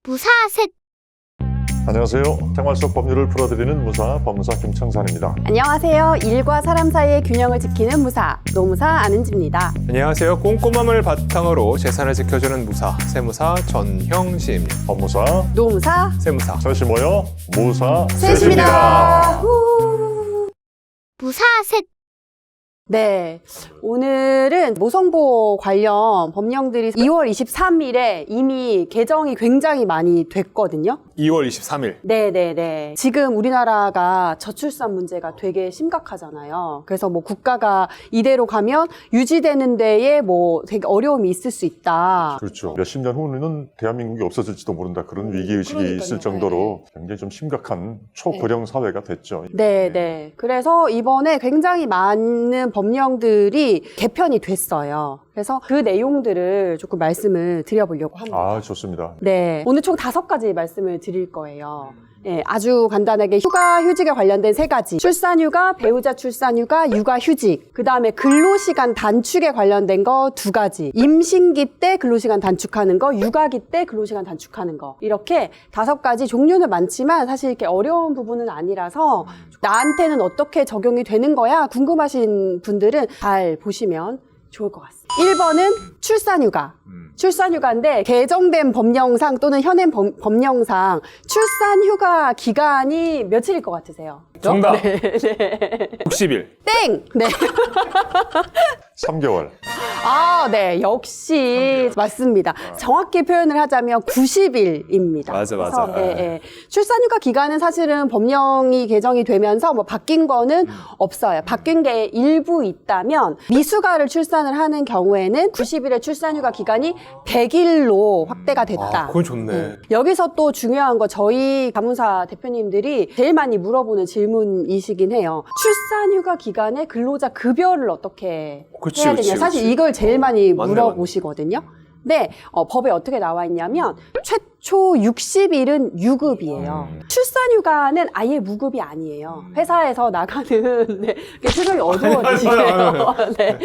무사셋. 안녕하세요. 생활 속 법률을 풀어드리는 무사 법무사 김창산입니다. 안녕하세요. 일과 사람 사이의 균형을 지키는 무사, 노무사 안은지입니다. 안녕하세요. 꼼꼼함을 바탕으로 재산을 지켜주는 무사, 세무사 전형식입니다. 법무사 노무사 세무사. 셋이 모여 무사 셋입니다. 후. 무사셋. 네, 오늘은 모성보호 관련 법령들이 2월 23일에 이미 개정이 굉장히 많이 됐거든요. 2월 23일. 네네네. 지금 우리나라가 저출산 문제가 되게 심각하잖아요. 그래서 뭐 국가가 이대로 가면 유지되는 데에 뭐 되게 어려움이 있을 수 있다. 그렇죠. 몇십 년 후는 대한민국이 없어질지도 모른다. 그런 위기의식이 그러니까요. 있을 정도로 굉장히 좀 심각한 초고령 사회가 됐죠. 네네. 그래서 이번에 굉장히 많은 법령들이 개편이 됐어요. 그래서 그 내용들을 조금 말씀을 드려보려고 합니다. 아, 좋습니다. 네. 오늘 총 5가지 말씀을 드릴 거예요. 네, 아주 간단하게 휴가, 휴직에 관련된 3가지. 출산휴가, 배우자 출산휴가, 육아휴직. 그 다음에 근로시간 단축에 관련된 거 2가지. 임신기 때 근로시간 단축하는 거, 육아기 때 근로시간 단축하는 거. 이렇게 5가지. 종류는 많지만 사실 이렇게 어려운 부분은 아니라서 나한테는 어떻게 적용이 되는 거야? 궁금하신 분들은 잘 보시면 좋을 것 같습니다. 1번은 출산휴가. 출산휴가인데 개정된 법령상 또는 현행 법령상 출산휴가 기간이 며칠일 것 같으세요? 정답. 네. 60일. 땡! 네. 3개월. 아, 네. 역시 맞습니다. 정확히 표현을 하자면 90일입니다. 맞아. 출산휴가 기간은 사실은 법령이 개정이 되면서 뭐 바뀐 거는 없어요. 바뀐 게 일부 있다면 미숙아를 출산을 하는 경우에는 90일의 출산휴가 기간이 100일로 확대가 됐다. 아, 그건 좋네. 여기서 또 중요한 거 저희 가문사 대표님들이 제일 많이 물어보는 질문이시긴 해요. 출산휴가 기간에 근로자 급여를 어떻게 그치, 해야 되냐. 그치, 사실 그치. 이걸 제일 많이 맞네, 물어보시거든요. 근데 법에 어떻게 나와 있냐면 최초 60일은 유급이에요. 출산휴가는 아예 무급이 아니에요. 회사에서 나가는 네, 표정이 어두워지시네요. 네.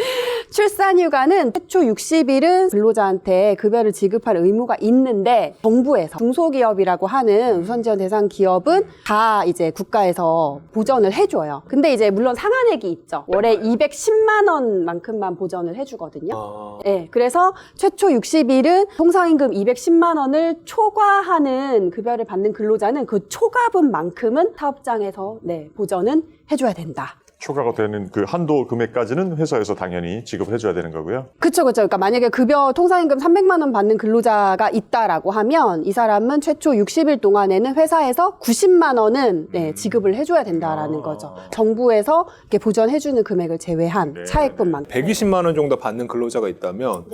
출산휴가는 최초 60일은 근로자한테 급여를 지급할 의무가 있는데 정부에서 중소기업이라고 하는 우선지원 대상 기업은 다 이제 국가에서 보전을 해줘요. 근데 이제 물론 상한액이 있죠. 월에 210만 원만큼만 보전을 해주거든요. 네, 그래서 최초 60일은 통상임금 210만 원을 초과하는 급여를 받는 근로자는 그 초과분만큼은 사업장에서 보전은 해줘야 된다. 초과가 되는 그 한도 금액까지는 회사에서 당연히 지급해줘야 되는 거고요. 그쵸. 그러니까 만약에 급여 통상임금 300만 원 받는 근로자가 있다라고 하면 이 사람은 최초 60일 동안에는 회사에서 90만 원은 지급을 해줘야 된다라는 거죠. 정부에서 이렇게 보전해주는 금액을 제외한 차액분만. 120만 원 정도 받는 근로자가 있다면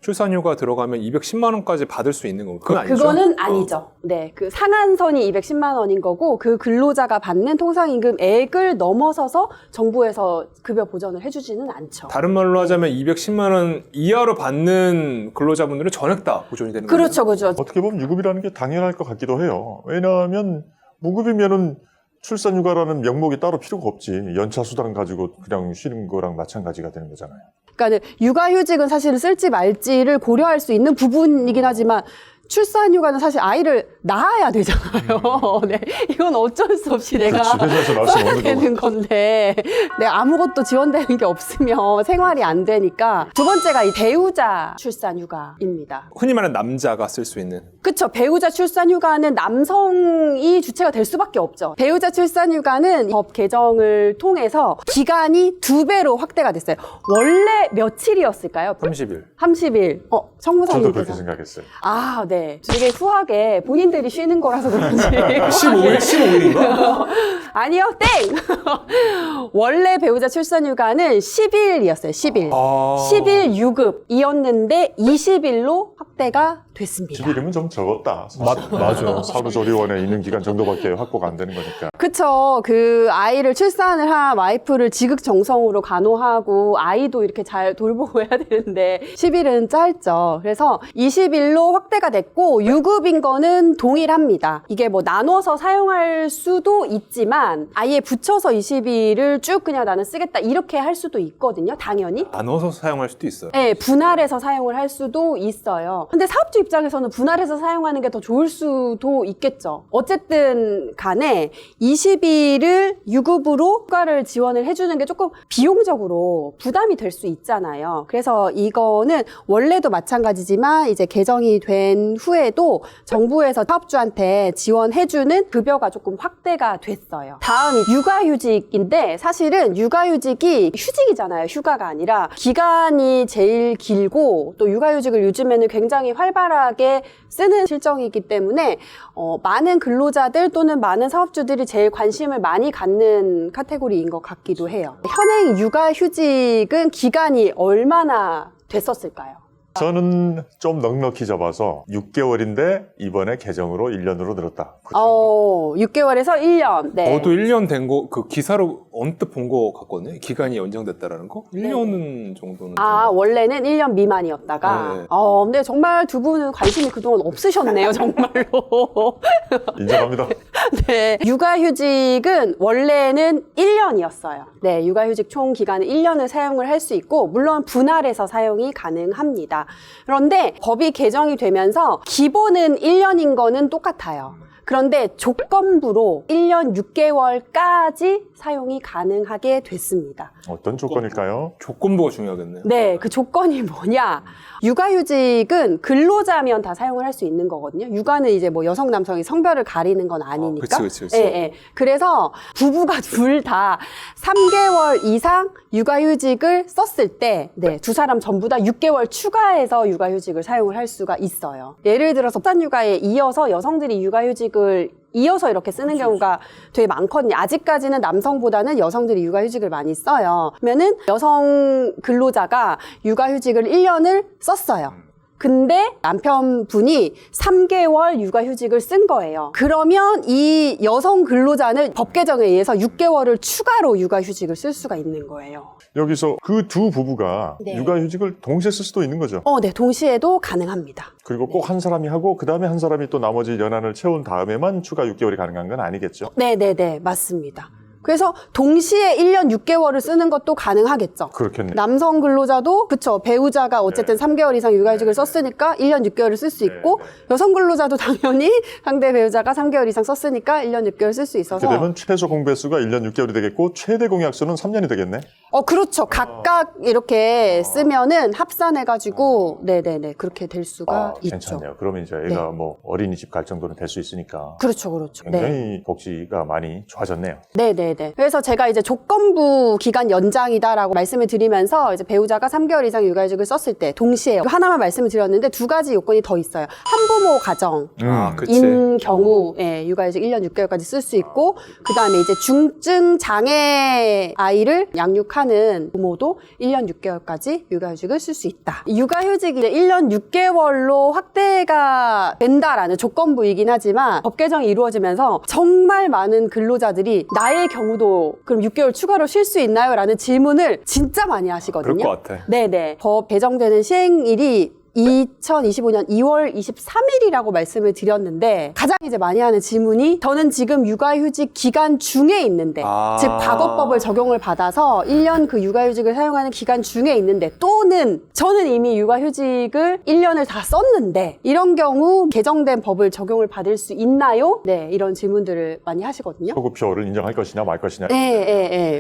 출산휴가 들어가면 210만 원까지 받을 수 있는 건가요? 그건 아니죠? 그거는 아니죠. 네, 그 상한선이 210만 원인 거고 그 근로자가 받는 통상임금액을 넘어서서 정부에서 급여 보전을 해주지는 않죠. 다른 말로 하자면 210만 원 이하로 받는 근로자분들은 전액 다 보존이 되는 거예요? 그렇죠, 그렇죠. 어떻게 보면 유급이라는 게 당연할 것 같기도 해요. 왜냐하면 무급이면은 출산휴가라는 명목이 따로 필요가 없지. 연차수당 가지고 그냥 쉬는 거랑 마찬가지가 되는 거잖아요. 그러니까 육아휴직은 사실 쓸지 말지를 고려할 수 있는 부분이긴 하지만 출산휴가는 사실 아이를 낳아야 되잖아요. 네, 이건 어쩔 수 없이 내가 회사에서 낳을 수 써야 없는 되는 건데 아무것도 지원되는 게 없으면 생활이 안 되니까. 두 번째가 이 배우자 출산휴가입니다. 흔히 말하는 남자가 쓸 수 있는. 그쵸. 배우자 출산휴가는 남성이 주체가 될 수밖에 없죠. 배우자 출산휴가는 법 개정을 통해서 기간이 2배로 확대가 됐어요. 원래 며칠이었을까요? 30일. 30일. 저도 성무사님께서. 그렇게 생각했어요. 아, 네. 되게 후하게 본인들이 쉬는 거라서 그런지. 15일? 15일인가? 아니요, 땡! 원래 배우자 출산휴가는 10일이었어요, 10일. 아. 10일 유급이었는데 20일로 확대가 됐습니다. 10일이면 좀 적었다. 맞아. 사후조리원에 있는 기간 정도밖에 확보가 안 되는 거니까. 그쵸. 그 아이를 출산을 한 와이프를 지극정성으로 간호하고 아이도 이렇게 잘 돌보고 해야 되는데 10일은 짧죠. 그래서 20일로 확대가 됐고 됐고 유급인 거는 동일합니다. 이게 뭐 나눠서 사용할 수도 있지만 아예 붙여서 20일을 쭉 그냥 나는 쓰겠다 이렇게 할 수도 있거든요. 당연히. 나눠서 사용할 수도 있어요. 네, 분할해서 사용을 할 수도 있어요. 근데 사업주 입장에서는 분할해서 사용하는 게 더 좋을 수도 있겠죠. 어쨌든 간에 20일을 유급으로 휴가를 지원을 해주는 게 조금 비용적으로 부담이 될 수 있잖아요. 그래서 이거는 원래도 마찬가지지만 이제 개정이 된 후에도 정부에서 사업주한테 지원해주는 급여가 조금 확대가 됐어요. 다음이 육아휴직인데 사실은 육아휴직이 휴직이잖아요. 휴가가 아니라 기간이 제일 길고 또 육아휴직을 요즘에는 굉장히 활발하게 쓰는 실정이기 때문에 많은 근로자들 또는 많은 사업주들이 제일 관심을 많이 갖는 카테고리인 것 같기도 해요. 현행 육아휴직은 기간이 얼마나 됐었을까요? 저는 좀 넉넉히 잡아서 6개월인데 이번에 개정으로 1년으로 늘었다. 6개월에서 1년. 네. 저도 1년 된 거, 그 기사로 언뜻 본 거 같거든요. 기간이 연장됐다라는 거? 1년 정도는. 원래는 1년 미만이었다가. 네. 근데 정말 두 분은 관심이 그동안 없으셨네요, 정말로. 인정합니다. 네. 육아휴직은 원래는 1년이었어요. 네. 육아휴직 총 기간은 1년을 사용을 할 수 있고, 물론 분할해서 사용이 가능합니다. 그런데 법이 개정이 되면서 기본은 1년인 거는 똑같아요. 그런데 조건부로 1년 6개월까지 사용이 가능하게 됐습니다. 어떤 조건일까요? 조건부가 중요하겠네요. 네, 그 조건이 뭐냐? 육아휴직은 근로자면 다 사용을 할 수 있는 거거든요. 육아는 이제 뭐 여성, 남성이 성별을 가리는 건 아니니까. 그치. 예, 예. 그래서 부부가 둘 다 3개월 이상 육아휴직을 썼을 때, 네, 두 사람 전부 다 6개월 추가해서 육아휴직을 사용을 할 수가 있어요. 예를 들어서 산육아에 이어서 여성들이 육아휴직을 이어서 이렇게 쓰는 경우가 되게 많거든요. 아직까지는 남성보다는 여성들이 육아휴직을 많이 써요. 그러면은 여성 근로자가 육아휴직을 1년을 썼어요. 근데 남편분이 3개월 육아휴직을 쓴 거예요. 그러면 이 여성 근로자는 법 개정에 의해서 6개월을 추가로 육아휴직을 쓸 수가 있는 거예요. 여기서 그 두 부부가 네. 육아휴직을 동시에 쓸 수도 있는 거죠. 네, 동시에도 가능합니다. 그리고 꼭 한 사람이 하고 그 다음에 한 사람이 또 나머지 연한을 채운 다음에만 추가 6개월이 가능한 건 아니겠죠. 네, 맞습니다. 그래서 동시에 1년 6개월을 쓰는 것도 가능하겠죠. 그렇겠네요. 남성 근로자도 그쵸, 배우자가 어쨌든 3개월 이상 육아휴직을 썼으니까 1년 6개월을 쓸 수 있고 여성 근로자도 당연히 상대 배우자가 3개월 이상 썼으니까 1년 6개월 쓸 수 있어서 그렇게 되면 최소 공배수가 1년 6개월이 되겠고 최대 공약수는 3년이 되겠네. 그렇죠. 각각 이렇게 쓰면은 합산해가지고 네네네 그렇게 될 수가 있죠. 괜찮네요. 그러면 이제 애가 뭐 어린이집 갈 정도는 될 수 있으니까 그렇죠. 굉장히 복지가 많이 좋아졌네요. 네네네. 그래서 제가 이제 조건부 기간 연장이다라고 말씀을 드리면서 이제 배우자가 3개월 이상 육아휴직을 썼을 때 동시에 하나만 말씀을 드렸는데 두 가지 요건이 더 있어요. 한부모 가정인 경우 육아휴직 1년 6개월까지 쓸 수 있고 그 다음에 이제 중증 장애 아이를 양육하는 부모도 1년 6개월까지 육아휴직을 쓸 수 있다. 육아휴직이 이제 1년 6개월로 확대가 된다라는 조건부이긴 하지만 법 개정이 이루어지면서 정말 많은 근로자들이 나의 경우도 그럼 6개월 추가로 쉴 수 있나요? 라는 질문을 진짜 많이 하시거든요. 그럴 것 같아. 네네. 법 개정되는 시행일이 2025년 2월 23일이라고 말씀을 드렸는데 가장 이제 많이 하는 질문이 저는 지금 육아휴직 기간 중에 있는데 즉 과거법을 적용을 받아서 1년 그 육아휴직을 사용하는 기간 중에 있는데 또는 저는 이미 육아휴직을 1년을 다 썼는데 이런 경우 개정된 법을 적용을 받을 수 있나요? 네, 이런 질문들을 많이 하시거든요. 소급표를 인정할 것이냐 말 것이냐.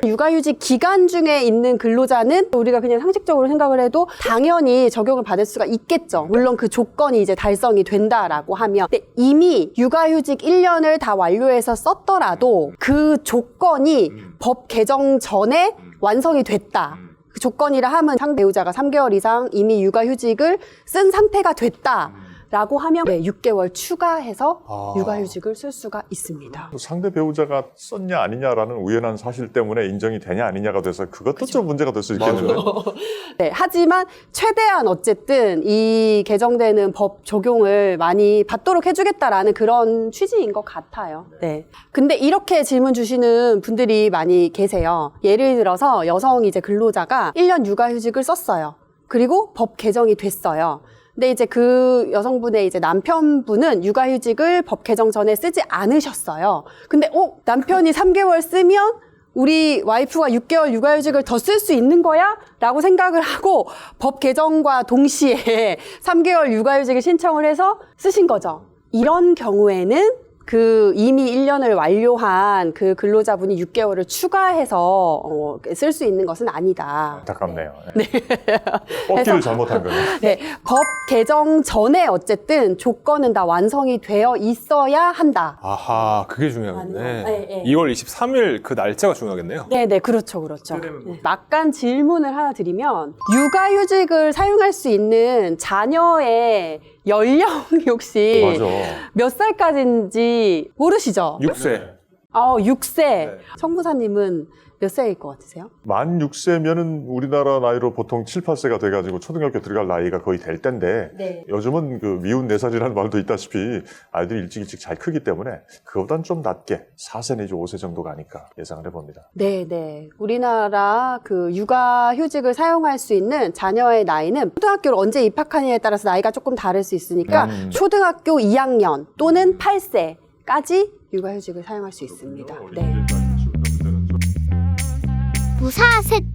육아휴직 기간 중에 있는 근로자는 우리가 그냥 상식적으로 생각을 해도 당연히 적용을 받을 수가 있겠죠. 물론 그 조건이 이제 달성이 된다라고 하면. 근데 이미 육아휴직 1년을 다 완료해서 썼더라도 그 조건이 법 개정 전에 완성이 됐다. 그 조건이라 하면 상배우자가 3개월 이상 이미 육아휴직을 쓴 상태가 됐다. 라고 하면 6개월 추가해서 육아휴직을 쓸 수가 있습니다. 상대 배우자가 썼냐 아니냐라는 우연한 사실 때문에 인정이 되냐 아니냐가 돼서 그것도 좀 문제가 될 수 있겠는데. 네, 하지만 최대한 어쨌든 이 개정되는 법 적용을 많이 받도록 해주겠다라는 그런 취지인 것 같아요. 네. 근데 이렇게 질문 주시는 분들이 많이 계세요. 예를 들어서 여성 이제 근로자가 1년 육아휴직을 썼어요. 그리고 법 개정이 됐어요. 근데 이제 그 여성분의 이제 남편분은 육아휴직을 법 개정 전에 쓰지 않으셨어요. 근데 남편이 3개월 쓰면 우리 와이프가 6개월 육아휴직을 더 쓸 수 있는 거야? 라고 생각을 하고 법 개정과 동시에 3개월 육아휴직을 신청을 해서 쓰신 거죠. 이런 경우에는 그 이미 1년을 완료한 그 근로자분이 6개월을 추가해서 쓸 수 있는 것은 아니다. 안타깝네요. 네. 뽑기를 잘못한 거네요. 네, 법 개정 전에 어쨌든 조건은 다 완성이 되어 있어야 한다. 아하, 그게 중요하겠네. 네, 네. 2월 23일 그 날짜가 중요하겠네요. 네, 그렇죠. 네. 막간 질문을 하나 드리면 육아휴직을 사용할 수 있는 자녀의 연령이 혹시 맞아. 몇 살까지인지 모르시죠? 6세. 6세. 네. 청구사님은 몇 살일 것 같으세요? 만 6세면은 우리나라 나이로 보통 7, 8세가 돼가지고 초등학교 들어갈 나이가 거의 될 때인데 네. 요즘은 그 미운 4살이라는 말도 있다시피 아이들이 일찍 잘 크기 때문에 그거보단 좀 낮게 4세 내지 5세 정도가 아닐까 예상을 해봅니다. 네. 우리나라 그 육아휴직을 사용할 수 있는 자녀의 나이는 초등학교를 언제 입학하느냐에 따라서 나이가 조금 다를 수 있으니까 초등학교 2학년 또는 8세까지 육아휴직을 사용할 수 있습니다. 네. 무사색